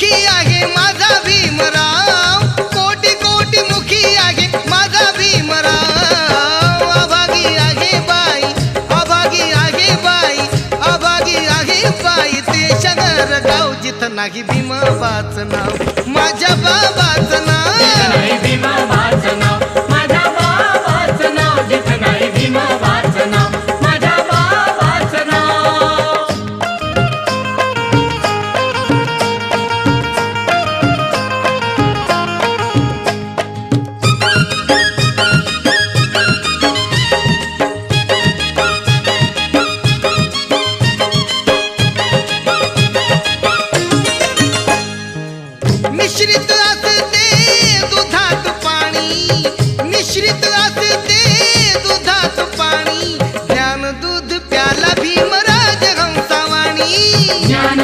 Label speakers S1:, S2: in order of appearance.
S1: मुखी आहे माझा भीमराव, कोटी कोटी मुखी आहे माझा भीमराव. अभागी आहे बाई, अभागी आहे बाई, अभागी आहे बाई, ते शहर गाव जिथं नाही भीमाबाचं नाव, माझ्या बाबाचं नाव.
S2: नाही भीमाबाचं नाव, माझ्या बाबाचं नाव, जिथं नाही भीमाबाचं नाव, माझ्या बाबाचं नाव.
S1: मिश्रित